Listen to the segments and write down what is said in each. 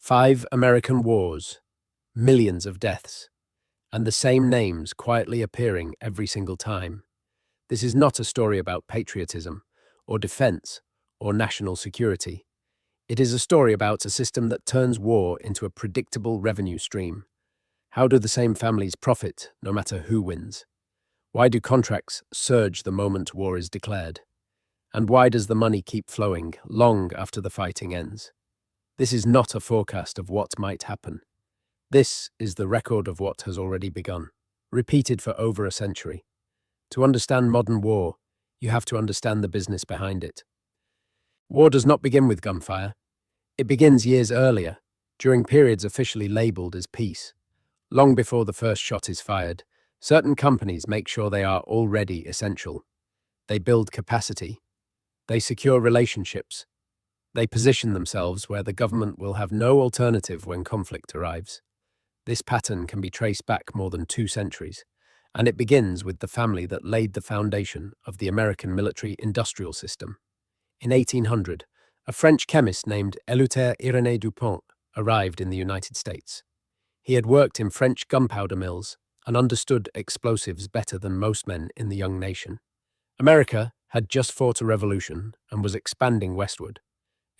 5 American wars, millions of deaths, and the same names quietly appearing every single time. This is not a story about patriotism, or defense, or national security. It is a story about a system that turns war into a predictable revenue stream. How do the same families profit, no matter who wins? Why do contracts surge the moment war is declared? And why does the money keep flowing long after the fighting ends? This is not a forecast of what might happen. This is the record of what has already begun, repeated for over a century. To understand modern war, you have to understand the business behind it. War does not begin with gunfire. It begins years earlier, during periods officially labeled as peace. Long before the first shot is fired, certain companies make sure they are already essential. They build capacity. They secure relationships. They position themselves where the government will have no alternative when conflict arrives. This pattern can be traced back more than 2 centuries, and it begins with the family that laid the foundation of the American military-industrial system. In 1800, a French chemist named Éluter-Irénée Dupont arrived in the United States. He had worked in French gunpowder mills and understood explosives better than most men in the young nation. America had just fought a revolution and was expanding westward.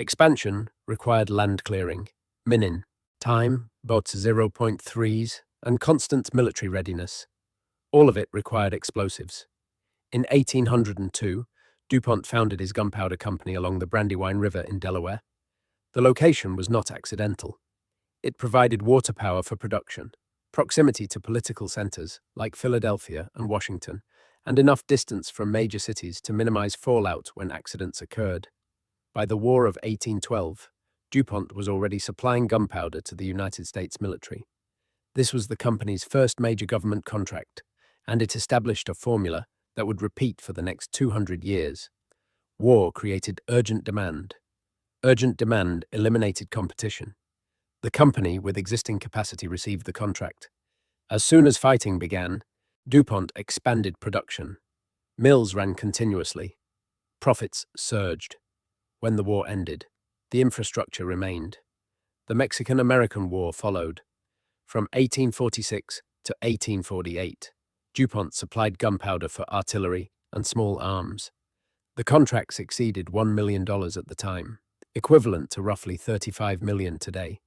Expansion required land clearing, minning, time, boats 0.3s, and constant military readiness. All of it required explosives. In 1802, DuPont founded his gunpowder company along the Brandywine River in Delaware. The location was not accidental. It provided water power for production, proximity to political centers like Philadelphia and Washington, and enough distance from major cities to minimize fallout when accidents occurred. By the War of 1812, DuPont was already supplying gunpowder to the United States military. This was the company's first major government contract, and it established a formula that would repeat for the next 200 years. War created urgent demand. Urgent demand eliminated competition. The company with existing capacity received the contract. As soon as fighting began, DuPont expanded production. Mills ran continuously. Profits surged. When the war ended, the infrastructure remained. The Mexican-American War followed. From 1846 to 1848, DuPont supplied gunpowder for artillery and small arms. The contracts exceeded $1 million at the time, equivalent to roughly $35 million today.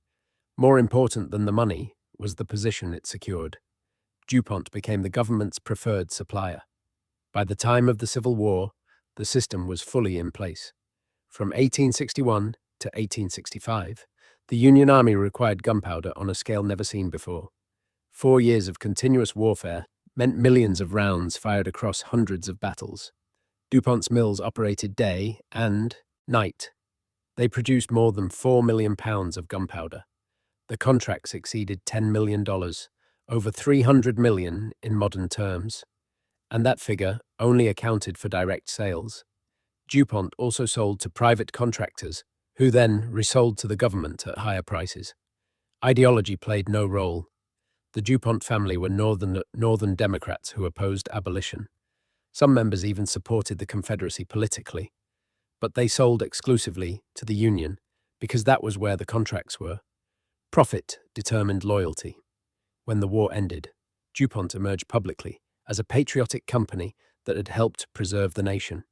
More important than the money was the position it secured. DuPont became the government's preferred supplier. By the time of the Civil War, the system was fully in place. From 1861 to 1865, the Union Army required gunpowder on a scale never seen before. 4 years of continuous warfare meant millions of rounds fired across hundreds of battles. DuPont's mills operated day and night. They produced more than 4 million pounds of gunpowder. The contracts exceeded $10 million, over 300 million in modern terms. And that figure only accounted for direct sales. DuPont also sold to private contractors, who then resold to the government at higher prices. Ideology played no role. The DuPont family were Northern Democrats who opposed abolition. Some members even supported the Confederacy politically. But they sold exclusively to the Union because that was where the contracts were. Profit determined loyalty. When the war ended, DuPont emerged publicly as a patriotic company that had helped preserve the nation.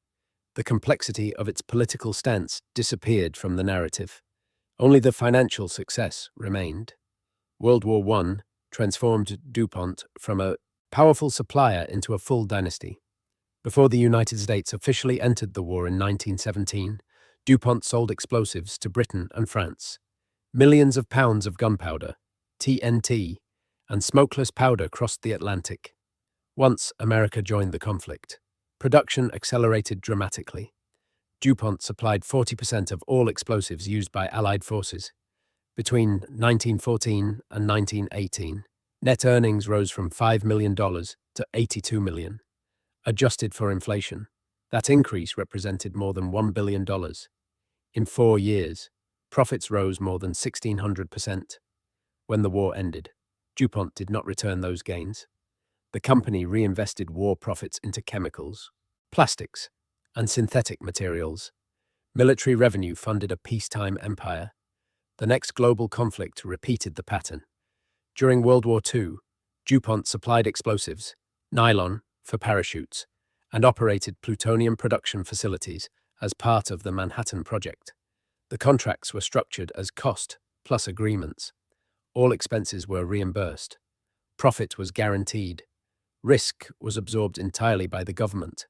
The complexity of its political stance disappeared from the narrative. Only the financial success remained. World War I transformed DuPont from a powerful supplier into a full dynasty. Before the United States officially entered the war in 1917, DuPont sold explosives to Britain and France. Millions of pounds of gunpowder, TNT, and smokeless powder crossed the Atlantic. Once America joined the conflict, production accelerated dramatically. DuPont supplied 40% of all explosives used by Allied forces. Between 1914 and 1918, net earnings rose from $5 million to $82 million. Adjusted for inflation, that increase represented more than $1 billion. In 4 years, profits rose more than 1,600%. When the war ended, DuPont did not return those gains. The company reinvested war profits into chemicals, plastics, and synthetic materials. Military revenue funded a peacetime empire. The next global conflict repeated the pattern. During World War II, DuPont supplied explosives, nylon for parachutes, and operated plutonium production facilities as part of the Manhattan Project. The contracts were structured as cost plus agreements. All expenses were reimbursed. Profit was guaranteed. Risk was absorbed entirely by the government.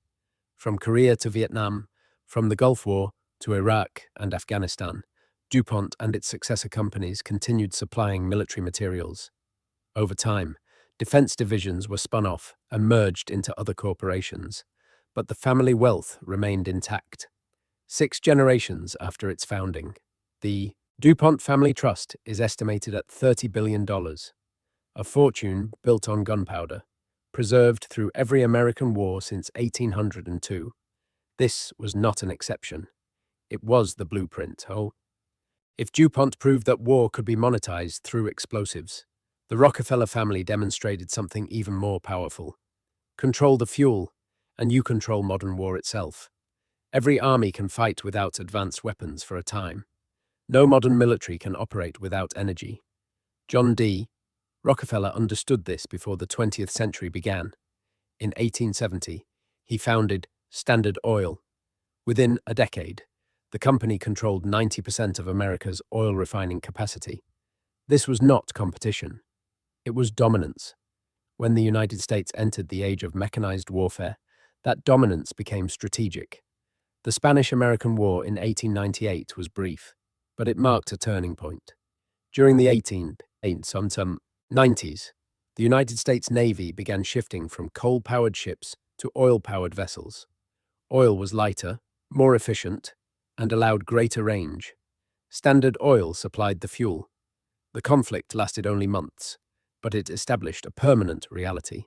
From Korea to Vietnam, from the Gulf War to Iraq and Afghanistan, DuPont and its successor companies continued supplying military materials. Over time, defense divisions were spun off and merged into other corporations, but the family wealth remained intact. 6 generations after its founding, the DuPont Family Trust is estimated at $30 billion, a fortune built on gunpowder, preserved through every American war since 1802. This was not an exception. It was the blueprint. If DuPont proved that war could be monetized through explosives, the Rockefeller family demonstrated something even more powerful. Control the fuel, and you control modern war itself. Every army can fight without advanced weapons for a time. No modern military can operate without energy. John D. Rockefeller understood this before the 20th century began. In 1870, he founded Standard Oil. Within a decade, the company controlled 90% of America's oil refining capacity. This was not competition. It was dominance. When the United States entered the age of mechanized warfare, that dominance became strategic. The Spanish-American War in 1898 was brief, but it marked a turning point. During the 1890s, the United States Navy began shifting from coal-powered ships to oil-powered vessels. Oil was lighter, more efficient, and allowed greater range. Standard Oil supplied the fuel. The conflict lasted only months, but it established a permanent reality.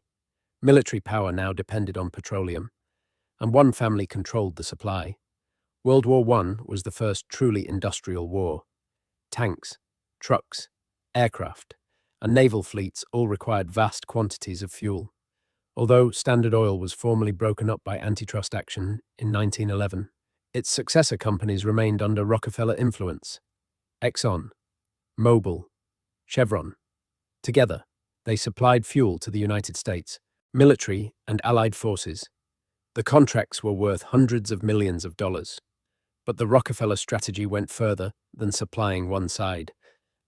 Military power now depended on petroleum, and one family controlled the supply. World War I was the first truly industrial war. Tanks, trucks, aircraft, and naval fleets all required vast quantities of fuel. Although Standard Oil was formally broken up by antitrust action in 1911, its successor companies remained under Rockefeller influence. Exxon, Mobil, Chevron. Together, they supplied fuel to the United States, military and allied forces. The contracts were worth hundreds of millions of dollars. But the Rockefeller strategy went further than supplying one side.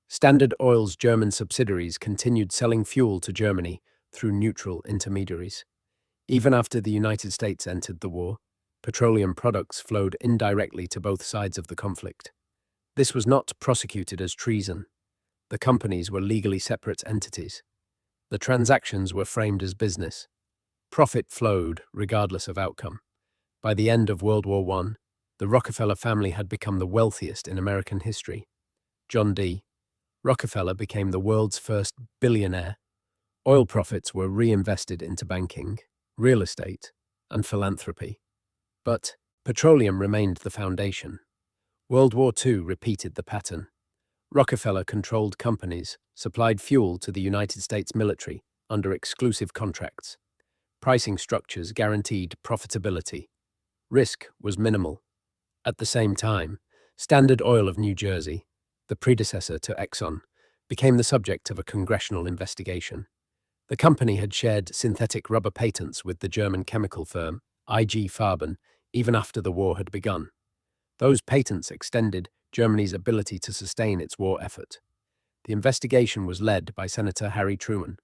Standard Oil's German subsidiaries continued selling fuel to Germany through neutral intermediaries. Even after the United States entered the war, petroleum products flowed indirectly to both sides of the conflict. This was not prosecuted as treason. The companies were legally separate entities. The transactions were framed as business. Profit flowed regardless of outcome. By the end of World War I, the Rockefeller family had become the wealthiest in American history. John D. Rockefeller became the world's first billionaire. Oil profits were reinvested into banking, real estate, and philanthropy. But petroleum remained the foundation. World War II repeated the pattern. Rockefeller controlled companies, supplied fuel to the United States military under exclusive contracts. Pricing structures guaranteed profitability. Risk was minimal. At the same time, Standard Oil of New Jersey, the predecessor to Exxon, became the subject of a congressional investigation. The company had shared synthetic rubber patents with the German chemical firm IG Farben even after the war had begun. Those patents extended Germany's ability to sustain its war effort. The investigation was led by Senator Harry Truman.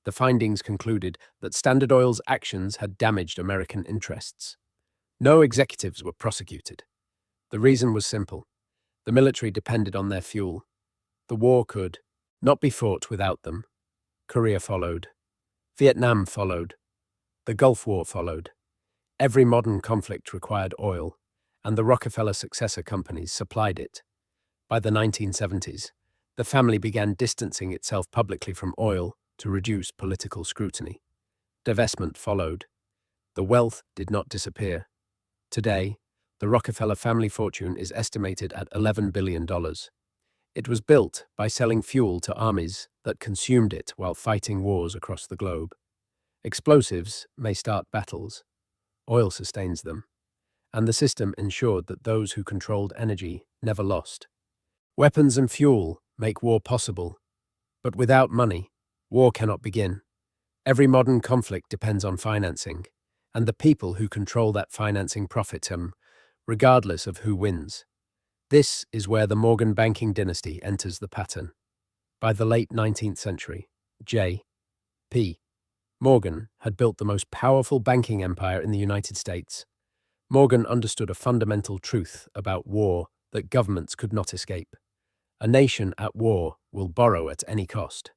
The findings concluded that Standard Oil's actions had damaged American interests. No executives were prosecuted. The reason was simple. The military depended on their fuel. The war could not be fought without them. Korea followed. Vietnam followed. The Gulf War followed. Every modern conflict required oil, and the Rockefeller successor companies supplied it. By the 1970s, the family began distancing itself publicly from oil to reduce political scrutiny. Divestment followed. The wealth did not disappear. Today, the Rockefeller family fortune is estimated at $11 billion. It was built by selling fuel to armies that consumed it while fighting wars across the globe. Explosives may start battles. Oil sustains them. And the system ensured that those who controlled energy never lost. Weapons and fuel make war possible, but without money, war cannot begin. Every modern conflict depends on financing, and the people who control that financing profit regardless of who wins. This is where the Morgan banking dynasty enters the pattern. By the late 19th century, J.P. Morgan had built the most powerful banking empire in the United States. Morgan understood a fundamental truth about war that governments could not escape. A nation at war will borrow at any cost.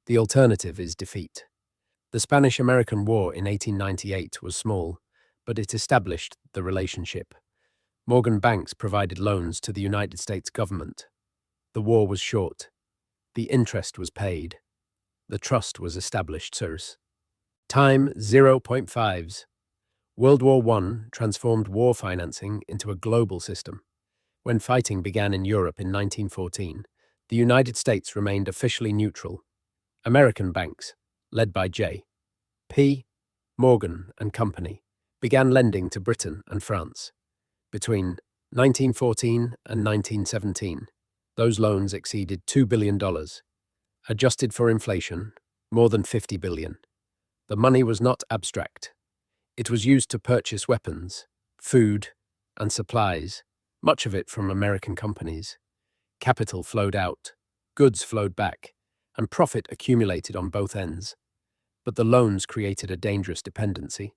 The alternative is defeat. The Spanish-American War in 1898 was small, but it established the relationship. Morgan banks provided loans to the United States government. The war was short. The interest was paid. The trust was established, sirs. Time 0.5s. World War I transformed war financing into a global system. When fighting began in Europe in 1914, the United States remained officially neutral. American banks, led by J.P. Morgan and Company, began lending to Britain and France. Between 1914 and 1917, those loans exceeded $2 billion. Adjusted for inflation, more than $50 billion. The money was not abstract. It was used to purchase weapons, food, and supplies, much of it from American companies. Capital flowed out, goods flowed back, and profit accumulated on both ends. But the loans created a dangerous dependency.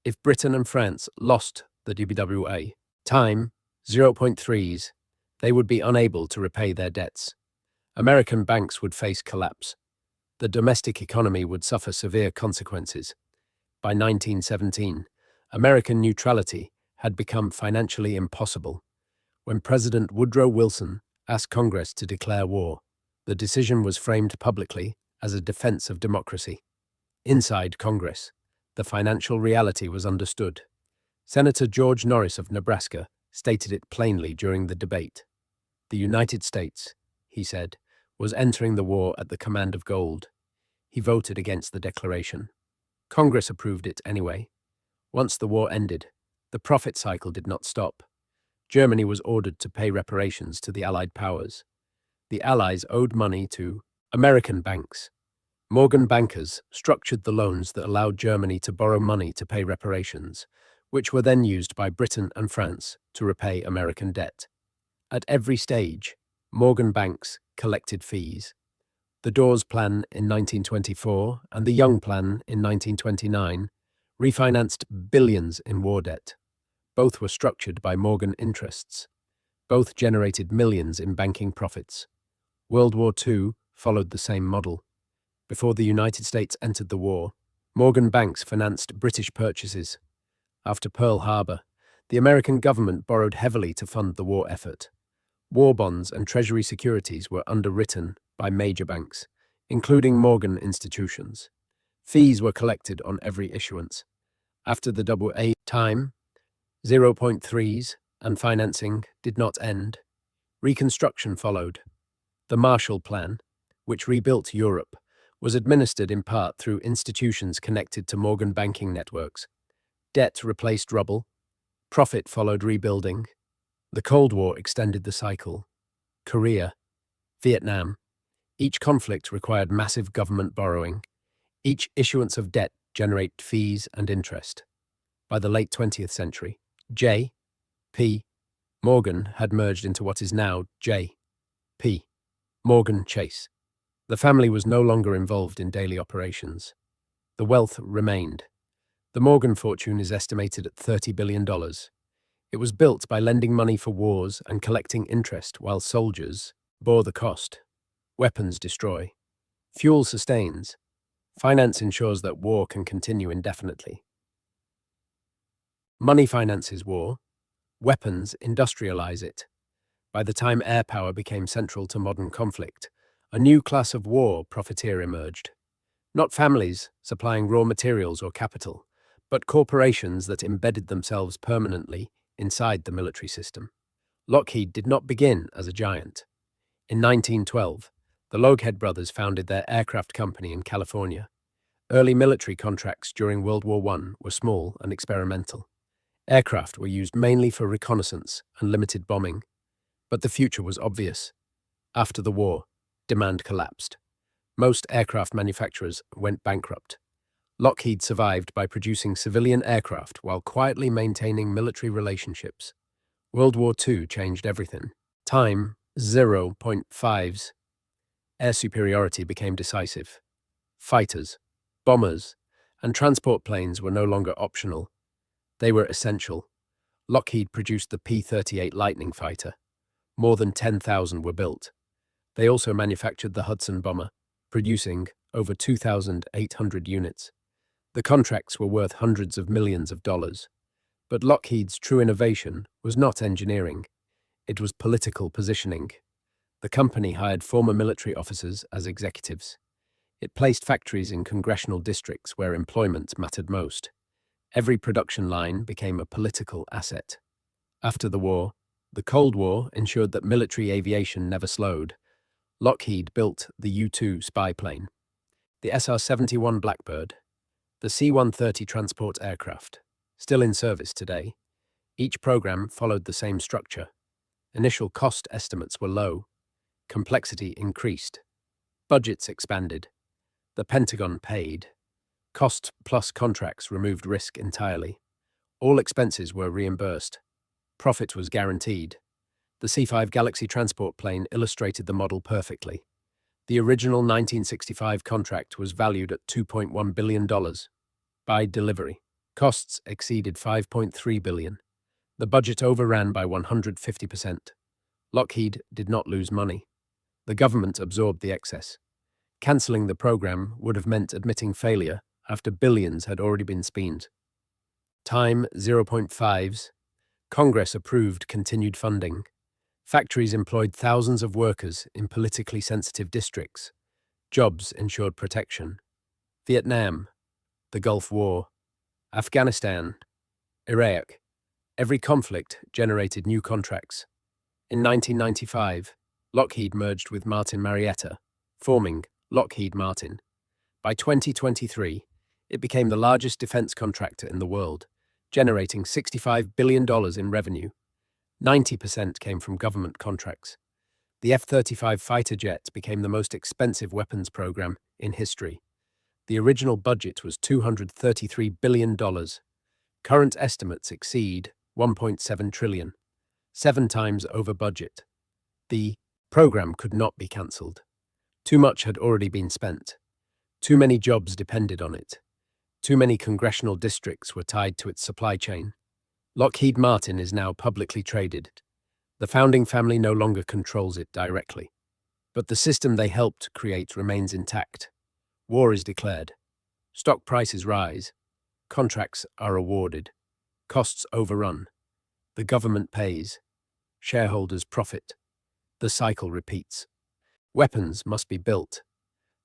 If Britain and France lost the DBWA, time 0.3s, they would be unable to repay their debts. American banks would face collapse. The domestic economy would suffer severe consequences. By 1917, American neutrality had become financially impossible. When President Woodrow Wilson asked Congress to declare war, the decision was framed publicly as a defense of democracy. Inside Congress, the financial reality was understood. Senator George Norris of Nebraska stated it plainly during the debate. The United States, he said, was entering the war at the command of gold. He voted against the declaration. Congress approved it anyway. Once the war ended, the profit cycle did not stop. Germany was ordered to pay reparations to the Allied powers. The Allies owed money to American banks. Morgan bankers structured the loans that allowed Germany to borrow money to pay reparations, which were then used by Britain and France to repay American debt. At every stage, Morgan banks collected fees. The Dawes Plan in 1924 and the Young Plan in 1929 refinanced billions in war debt. Both were structured by Morgan interests. Both generated millions in banking profits. World War II followed the same model. Before the United States entered the war, Morgan banks financed British purchases. After Pearl Harbor, the American government borrowed heavily to fund the war effort. War bonds and Treasury securities were underwritten by major banks, including Morgan institutions. Fees were collected on every issuance. After the AA time, 0.3s and financing did not end. Reconstruction followed. The Marshall Plan, which rebuilt Europe, was administered in part through institutions connected to Morgan banking networks. Debt replaced rubble. Profit followed rebuilding. The Cold War extended the cycle. Korea, Vietnam. Each conflict required massive government borrowing. Each issuance of debt generated fees and interest. By the late 20th century, J.P. Morgan had merged into what is now J.P. Morgan Chase. The family was no longer involved in daily operations. The wealth remained. The Morgan fortune is estimated at $30 billion. It was built by lending money for wars and collecting interest while soldiers bore the cost. Weapons destroy. Fuel sustains. Finance ensures that war can continue indefinitely. Money finances war. Weapons industrialize it. By the time air power became central to modern conflict, a new class of war profiteer emerged. Not families supplying raw materials or capital, but corporations that embedded themselves permanently inside the military system. Lockheed did not begin as a giant. In 1912, the Lougheed brothers founded their aircraft company in California. Early military contracts during World War I were small and experimental. Aircraft were used mainly for reconnaissance and limited bombing. But the future was obvious. After the war, demand collapsed. Most aircraft manufacturers went bankrupt. Lockheed survived by producing civilian aircraft while quietly maintaining military relationships. World War II changed everything. Time 0.5s. Air superiority became decisive. Fighters, bombers, and transport planes were no longer optional. They were essential. Lockheed produced the P-38 Lightning fighter. More than 10,000 were built. They also manufactured the Hudson bomber, producing over 2,800 units. The contracts were worth hundreds of millions of dollars. But Lockheed's true innovation was not engineering. It was political positioning. The company hired former military officers as executives. It placed factories in congressional districts where employment mattered most. Every production line became a political asset. After the war, the Cold War ensured that military aviation never slowed. Lockheed built the U-2 spy plane, the SR-71 Blackbird, the C-130 transport aircraft, still in service today. Each program followed the same structure. Initial cost estimates were low. Complexity increased. Budgets expanded. The Pentagon paid. Cost-plus contracts removed risk entirely. All expenses were reimbursed. Profit was guaranteed. The C-5 Galaxy transport plane illustrated the model perfectly. The original 1965 contract was valued at $2.1 billion. By delivery, costs exceeded $5.3 billion. The budget overran by 150%. Lockheed did not lose money. The government absorbed the excess. Cancelling the program would have meant admitting failure after billions had already been spent. Time 0.5s. Congress approved continued funding. Factories employed thousands of workers in politically sensitive districts. Jobs ensured protection. Vietnam, the Gulf War, Afghanistan, Iraq. Every conflict generated new contracts. In 1995, Lockheed merged with Martin Marietta, forming Lockheed Martin. By 2023, it became the largest defense contractor in the world, generating $65 billion in revenue. 90% came from government contracts. The F-35 fighter jet became the most expensive weapons program in history. The original budget was $233 billion. Current estimates exceed $1.7 trillion, 7 times over budget. The program could not be cancelled. Too much had already been spent. Too many jobs depended on it. Too many congressional districts were tied to its supply chain. Lockheed Martin is now publicly traded. The founding family no longer controls it directly. But the system they helped create remains intact. War is declared. Stock prices rise. Contracts are awarded. Costs overrun. The government pays. Shareholders profit. The cycle repeats. Weapons must be built.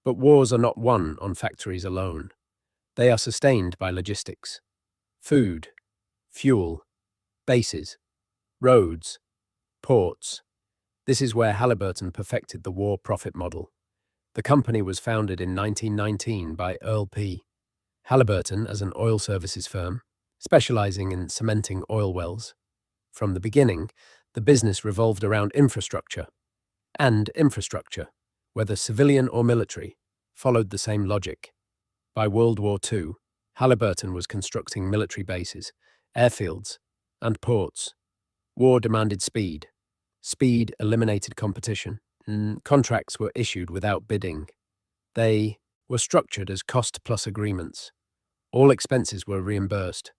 But wars are not won on factories alone. They are sustained by logistics. Food, fuel, bases, roads, ports. This is where Halliburton perfected the war profit model. The company was founded in 1919 by Earl P. Halliburton as an oil services firm, specializing in cementing oil wells. From the beginning, the business revolved around infrastructure, whether civilian or military, followed the same logic. By World War II, Halliburton was constructing military bases, airfields, and ports. War demanded speed. Speed eliminated competition. Contracts were issued without bidding. They were structured as cost-plus agreements. All expenses were reimbursed.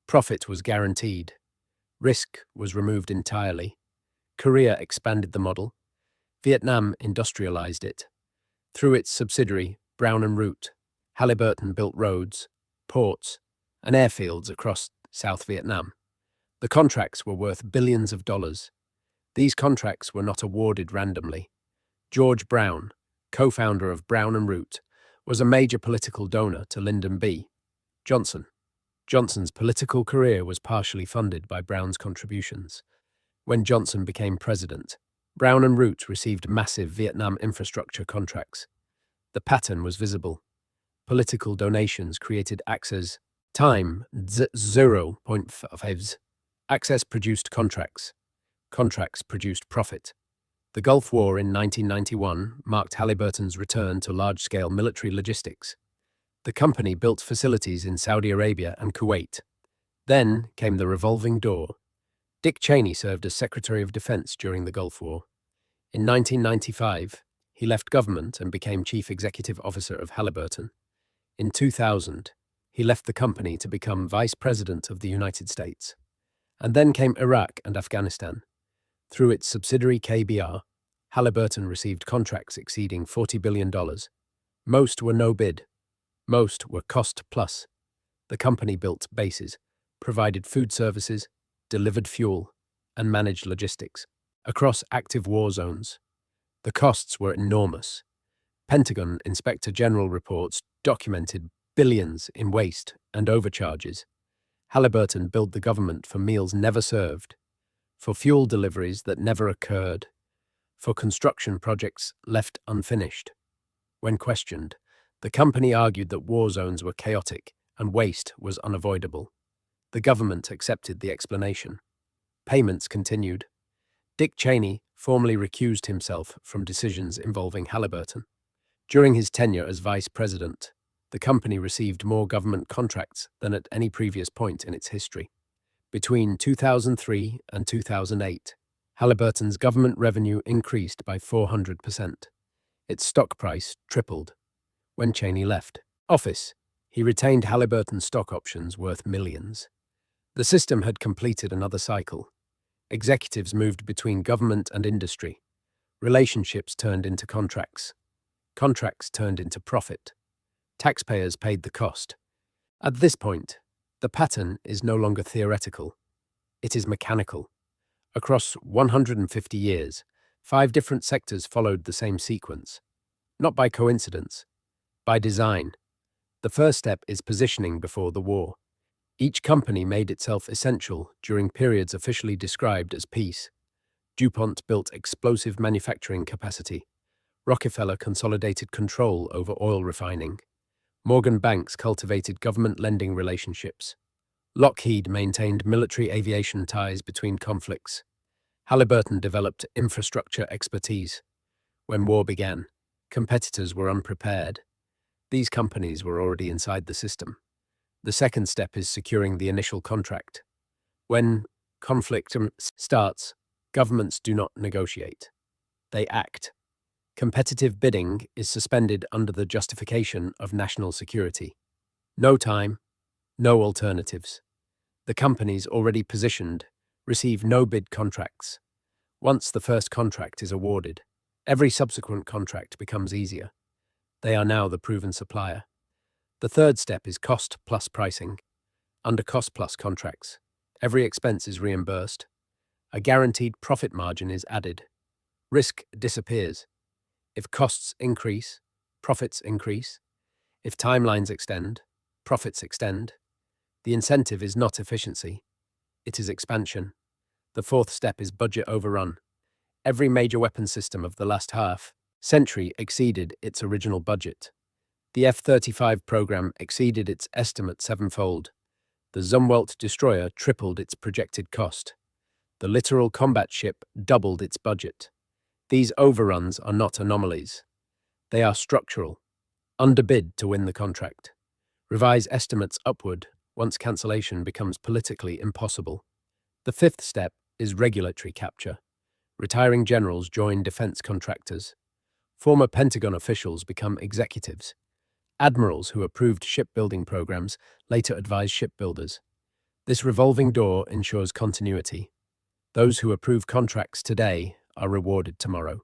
Profit was guaranteed. Risk was removed entirely. Korea expanded the model. Vietnam industrialized it. Through its subsidiary, Brown and Root, Halliburton built roads, ports, and airfields across South Vietnam. The contracts were worth billions of dollars. These contracts were not awarded randomly. George Brown, co-founder of Brown and Root, was a major political donor to Lyndon B. Johnson. Johnson's political career was partially funded by Brown's contributions. When Johnson became president, Brown and Root received massive Vietnam infrastructure contracts. The pattern was visible. Political donations created access. Time 0.5s. Access produced contracts. Contracts produced profit. The Gulf War in 1991 marked Halliburton's return to large-scale military logistics. The company built facilities in Saudi Arabia and Kuwait. Then came the revolving door. Dick Cheney served as Secretary of Defense during the Gulf War. In 1995, he left government and became Chief Executive Officer of Halliburton. In 2000, he left the company to become Vice President of the United States. And then came Iraq and Afghanistan. Through its subsidiary KBR, Halliburton received contracts exceeding $40 billion. Most were no bid. Most were cost plus. The company built bases, provided food services, delivered fuel, and managed logistics across active war zones. The costs were enormous. Pentagon Inspector General reports documented billions in waste and overcharges. Halliburton billed the government for meals never served, for fuel deliveries that never occurred, for construction projects left unfinished. When questioned, the company argued that war zones were chaotic and waste was unavoidable. The government accepted the explanation. Payments continued. Dick Cheney formally recused himself from decisions involving Halliburton. During his tenure as vice president, the company received more government contracts than at any previous point in its history. Between 2003 and 2008, Halliburton's government revenue increased by 400%. Its stock price tripled. When Cheney left office, he retained Halliburton stock options worth millions. The system had completed another cycle. Executives moved between government and industry. Relationships turned into contracts. Contracts turned into profit. Taxpayers paid the cost. At this point, the pattern is no longer theoretical. It is mechanical. Across 150 years, 5 different sectors followed the same sequence. Not by coincidence, by design. The first step is positioning before the war. Each company made itself essential during periods officially described as peace. DuPont built explosive manufacturing capacity. Rockefeller consolidated control over oil refining. Morgan Banks cultivated government lending relationships. Lockheed maintained military aviation ties between conflicts. Halliburton developed infrastructure expertise. When war began, competitors were unprepared. These companies were already inside the system. The second step is securing the initial contract. When conflict starts, governments do not negotiate. They act. Competitive bidding is suspended under the justification of national security. No time, no alternatives. The companies already positioned receive no-bid contracts. Once the first contract is awarded, every subsequent contract becomes easier. They are now the proven supplier. The third step is cost plus pricing. Under cost plus contracts, every expense is reimbursed. A guaranteed profit margin is added. Risk disappears. If costs increase, profits increase. If timelines extend, profits extend. The incentive is not efficiency. It is expansion. The fourth step is budget overrun. Every major weapon system of the last half century exceeded its original budget. The F-35 program exceeded its estimate sevenfold. The Zumwalt destroyer tripled its projected cost. The littoral combat ship doubled its budget. These overruns are not anomalies. They are structural. Underbid to win the contract. Revise estimates upward once cancellation becomes politically impossible. The fifth step is regulatory capture. Retiring generals join defense contractors. Former Pentagon officials become executives. Admirals who approved shipbuilding programs later advise shipbuilders. This revolving door ensures continuity. Those who approve contracts today are rewarded tomorrow.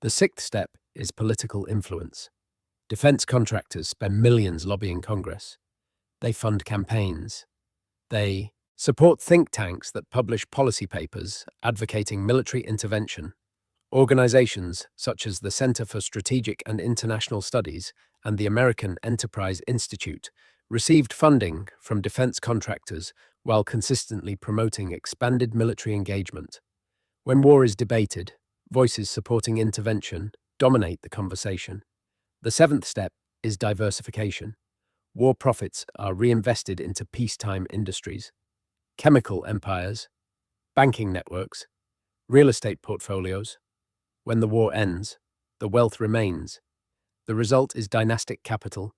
The sixth step is political influence. Defense contractors spend millions lobbying Congress. They fund campaigns. They support think tanks that publish policy papers advocating military intervention. Organizations such as the Center for Strategic and International Studies and the American Enterprise Institute received funding from defense contractors while consistently promoting expanded military engagement. When war is debated, voices supporting intervention dominate the conversation. The seventh step is diversification. War profits are reinvested into peacetime industries. Chemical empires, banking networks, real estate portfolios. When the war ends, the wealth remains. The result is dynastic capital,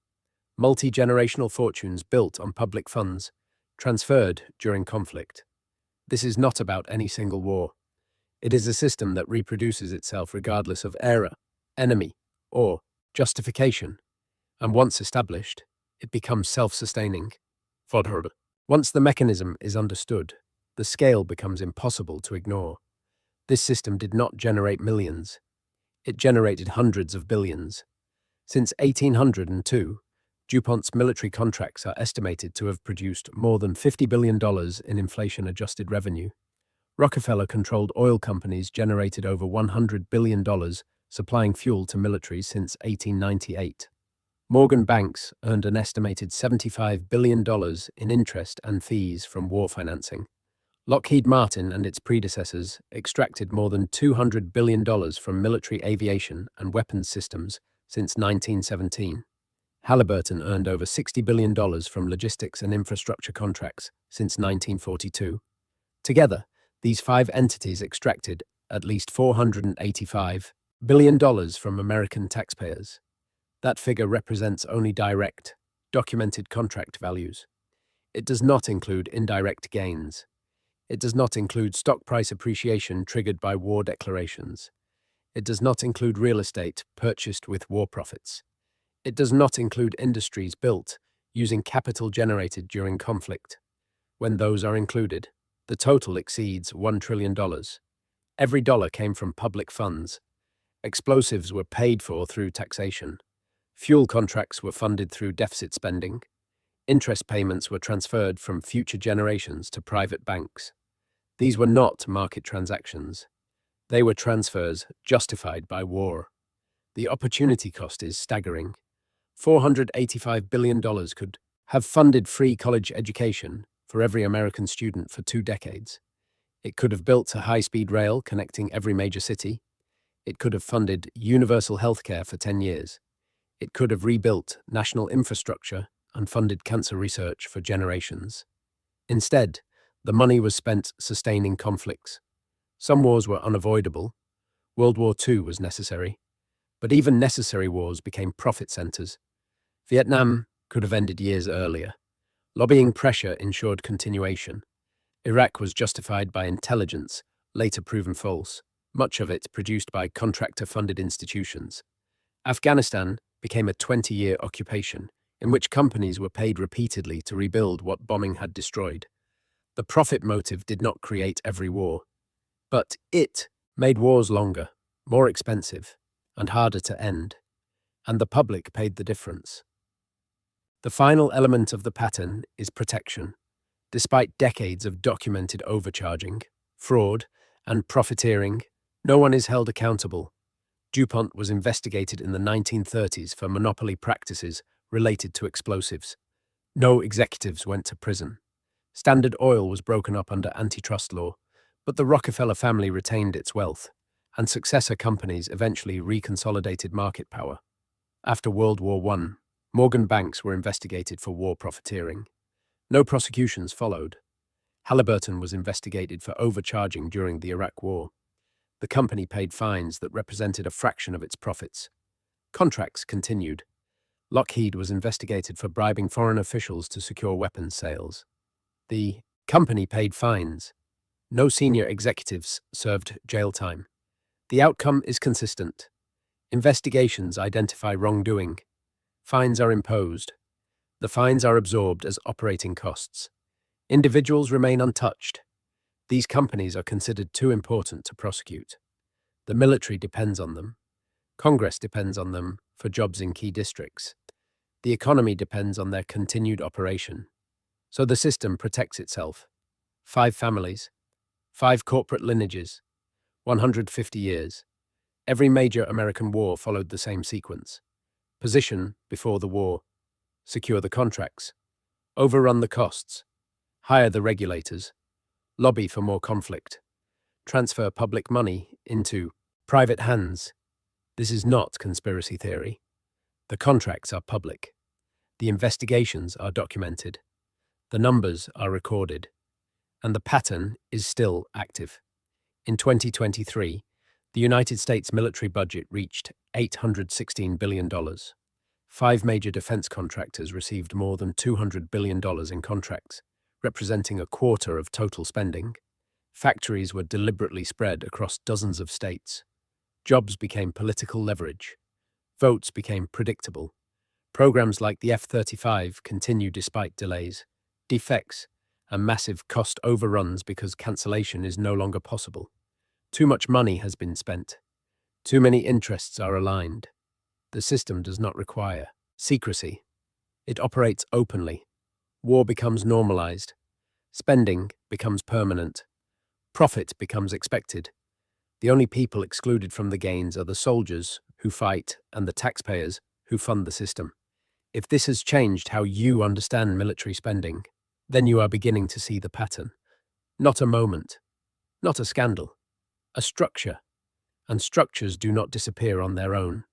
multi-generational fortunes built on public funds, transferred during conflict. This is not about any single war. It is a system that reproduces itself regardless of era, enemy, or justification. And once established, it becomes self-sustaining. Once the mechanism is understood, the scale becomes impossible to ignore. This system did not generate millions. It generated hundreds of billions. Since 1802, DuPont's military contracts are estimated to have produced more than $50 billion in inflation-adjusted revenue. Rockefeller-controlled oil companies generated over $100 billion supplying fuel to militaries since 1898. Morgan Banks earned an estimated $75 billion in interest and fees from war financing. Lockheed Martin and its predecessors extracted more than $200 billion from military aviation and weapons systems since 1917. Halliburton earned over $60 billion from logistics and infrastructure contracts since 1942. Together, these five entities extracted at least $485 billion from American taxpayers. That figure represents only direct, documented contract values. It does not include indirect gains. It does not include stock price appreciation triggered by war declarations. It does not include real estate purchased with war profits. It does not include industries built using capital generated during conflict. When those are included, the total exceeds $1 trillion. Every dollar came from public funds. Explosives were paid for through taxation. Fuel contracts were funded through deficit spending. Interest payments were transferred from future generations to private banks. These were not market transactions. They were transfers justified by war. The opportunity cost is staggering. $485 billion could have funded free college education for every American student for 2 decades. It could have built a high-speed rail connecting every major city. It could have funded universal healthcare for 10 years. It could have rebuilt national infrastructure and funded cancer research for generations. Instead, the money was spent sustaining conflicts. Some wars were unavoidable. World War II was necessary. But even necessary wars became profit centers. Vietnam could have ended years earlier. Lobbying pressure ensured continuation. Iraq was justified by intelligence, later proven false, much of it produced by contractor-funded institutions. Afghanistan became a 20-year occupation, in which companies were paid repeatedly to rebuild what bombing had destroyed. The profit motive did not create every war, but it made wars longer, more expensive, and harder to end, and the public paid the difference. The final element of the pattern is protection. Despite decades of documented overcharging, fraud, and profiteering, no one is held accountable. DuPont was investigated in the 1930s for monopoly practices related to explosives. No executives went to prison. Standard Oil was broken up under antitrust law, but the Rockefeller family retained its wealth, and successor companies eventually reconsolidated market power. After World War I, Morgan Banks were investigated for war profiteering. No prosecutions followed. Halliburton was investigated for overcharging during the Iraq War. The company paid fines that represented a fraction of its profits. Contracts continued. Lockheed was investigated for bribing foreign officials to secure weapons sales. The company paid fines. No senior executives served jail time. The outcome is consistent. Investigations identify wrongdoing. Fines are imposed. The fines are absorbed as operating costs. Individuals remain untouched. These companies are considered too important to prosecute. The military depends on them. Congress depends on them for jobs in key districts. The economy depends on their continued operation. So the system protects itself. 5 families, 5 corporate lineages, 150 years. Every major American war followed the same sequence. Position before the war. Secure the contracts. Overrun the costs. Hire the regulators. Lobby for more conflict. Transfer public money into private hands. This is not conspiracy theory. The contracts are public. The investigations are documented. The numbers are recorded. And the pattern is still active. In 2023, The United States military budget reached $816 billion. Five major defense contractors received more than $200 billion in contracts, representing a quarter of total spending. Factories were deliberately spread across dozens of states. Jobs became political leverage. Votes became predictable. Programs like the F-35 continue despite delays, defects, and massive cost overruns because cancellation is no longer possible. Too much money has been spent. Too many interests are aligned. The system does not require secrecy. It operates openly. War becomes normalized. Spending becomes permanent. Profit becomes expected. The only people excluded from the gains are the soldiers who fight and the taxpayers who fund the system. If this has changed how you understand military spending, then you are beginning to see the pattern. Not a moment, not a scandal, a structure. And structures do not disappear on their own.